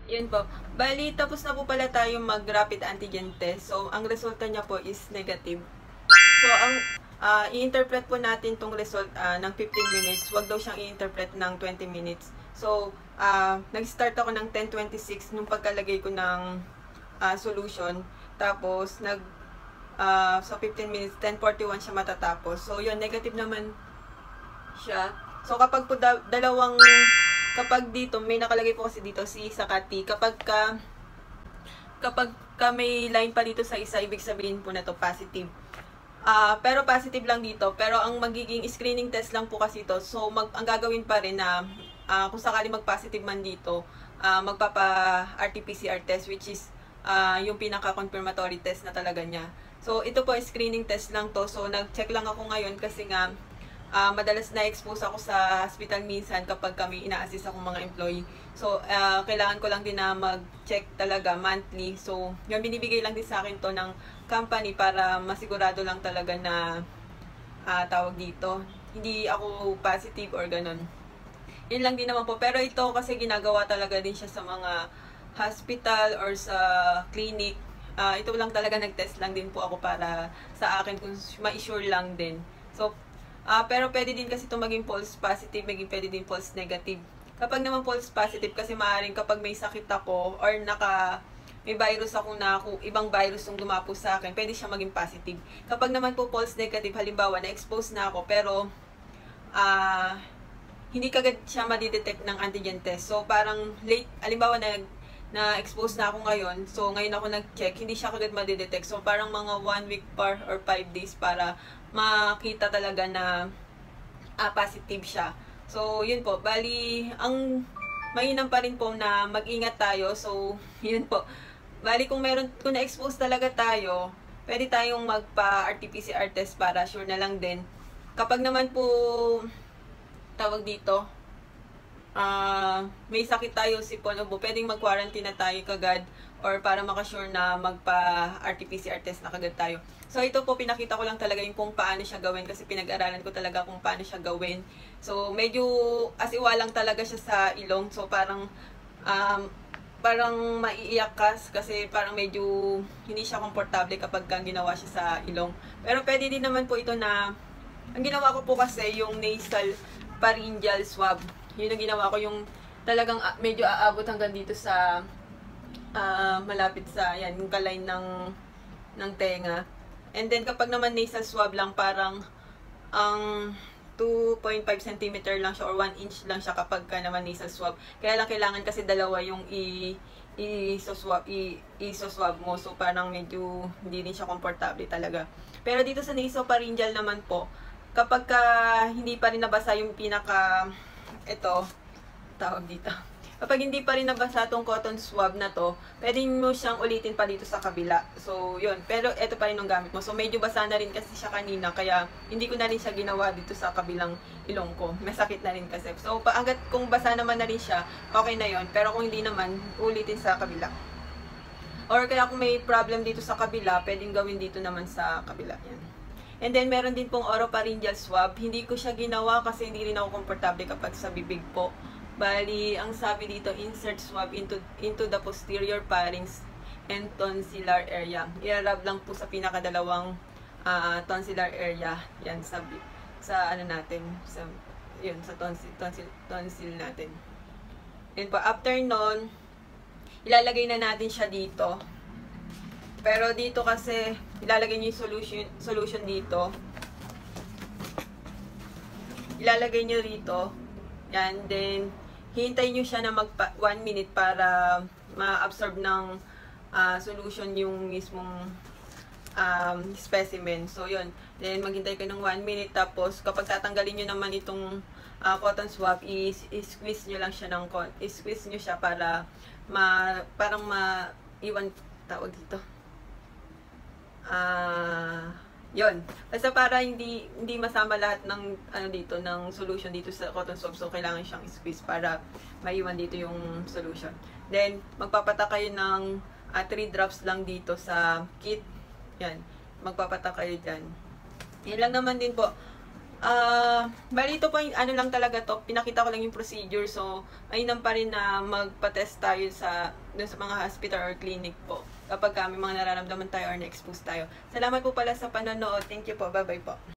Yun po. Bali, tapos na po pala tayo mag-rapid antigen test. So, ang resulta niya po is negative. So, ang i-interpret po natin tong result ng 15 minutes. Wag daw siyang i-interpret ng 20 minutes. So, nag-start ako ng 10:26 nung pagkalagay ko ng solution. Tapos, so 15 minutes, 10:41 siya matatapos. So, yun, negative naman siya. So, kapag po kapag dito, may nakalagay po kasi dito si Sakati, kapag may line pa dito sa isa, ibig sabihin po na to positive. Pero positive lang dito, pero ang magiging screening test lang po kasi ito. So, ang gagawin pa rin na kung sakali mag-positive man dito, magpapa-RT-PCR test, which is yung pinaka-confirmatory test na talaga niya. So, ito po screening test lang to. So, nag-check lang ako ngayon kasi nga, madalas na-expose ako sa hospital minsan kapag kami ina-assist akong mga employee. So, kailangan ko lang din na mag-check talaga monthly. So, yung binibigay lang din sa akin to ng company para masigurado lang talaga na tawag dito. Hindi ako positive or ganun. Yun lang din naman po. Pero ito kasi ginagawa talaga din siya sa mga hospital or sa clinic. Ito lang talaga nag-test lang din po ako para sa akin kung ma-assure lang din. So, pero pwede din kasi ito maging false positive, pwede din false negative. Kapag naman false positive, kasi maaaring kapag may sakit ako or may virus ako na ibang virus yung dumapo sa akin, pwede siya maging positive. Kapag naman po false negative, halimbawa na-expose na ako pero hindi kagad siya madidetect ng antigen test. So parang late, halimbawa na-expose na ako ngayon, so ngayon ako nag-check, hindi siya kagad madidetect. So parang mga 1 week or 5 days para makita talaga na positive siya. So, yun po. Bali, ang mainam pa rin po na mag-ingat tayo. So, yun po. Bali, kung na-expose talaga tayo, pwede tayong magpa-RT-PCR test para sure na lang din. Kapag naman po, tawag dito, may sakit tayo si Ponobo, pwedeng mag-quarantine na tayo kagad or para makasure na magpa-RT-PCR test na kagad tayo. So, ito po, pinakita ko lang talaga yung kung paano siya gawin kasi pinag-aralan ko talaga kung paano siya gawin. So, medyo asiwa lang talaga siya sa ilong. So, parang maiiyak ka kasi parang medyo hindi siya komportable kapag ginawa siya sa ilong. Pero pwede din naman po ito na, ang ginawa ko po kasi yung nasal pharyngeal swab. Yun ang ginawa ko, yung talagang medyo aabot hanggang dito sa malapit sa yung kalay ng tenga. And then kapag naman nasal swab lang, parang ang 2.5 cm lang siya or 1 inch lang siya kapag naman nasal swab. Kaya lang kailangan kasi dalawa yung i-swab mo. So parang medyo hindi din siya komportable talaga. Pero dito sa nasopharyngeal naman po, kapag hindi pa rin nabasa yung tawag dito. Kapag hindi pa rin nabasa tong cotton swab na to, pwede mo siyang ulitin pa dito sa kabila. So, yun. Pero ito pa rin yung gamit mo. So, medyo basa na rin kasi siya kanina. Kaya, hindi ko na rin siya ginawa dito sa kabilang ilong ko. Masakit na rin kasi. So, hanggat kung basa naman na rin siya, okay na yon. Pero kung hindi naman, ulitin sa kabila. Or kaya kung may problem dito sa kabila, pwedeng gawin dito naman sa kabila. Yan. And then, meron din pong oropharyngeal swab. Hindi ko siya ginawa kasi hindi rin ako komportable kapag sa bibig po. Bali, ang sabi dito, insert swab into the posterior pharynx and tonsillar area. I-rub lang po sa pinakadalawang tonsillar area. Yan, sa ano natin, sa tonsil natin. Yan po, after nun, ilalagay na natin siya dito. Pero dito kasi, ilalagay nyo yung solution dito. Ilalagay nyo rito. Yan, then, hintayin nyo siya na 1 minute para ma-absorb ng solution yung mismong specimen. So, yun. Then, maghintay kayo ng 1 minute. Tapos, kapag tatanggalin nyo naman itong cotton swab, i-squeeze nyo lang siya i-squeeze nyo siya para parang maiwan, tawag dito. Yun. Basta para hindi masama lahat ng dito ng solution dito sa cotton swab. So kailangan siyang squeeze para maiwan dito yung solution. Then magpapatak kayo ng 3 drops lang dito sa kit. Yan. Magpapatak kayo diyan. Yan lang naman din po. Bali ito po yung ano lang talaga to, pinakita ko lang yung procedure. So, mainam pa rin na magpa-test tayo dun sa mga hospital or clinic po kapag may mga nararamdaman tayo or na-expose tayo. Salamat po pala sa panonood. Thank you po. Bye-bye po.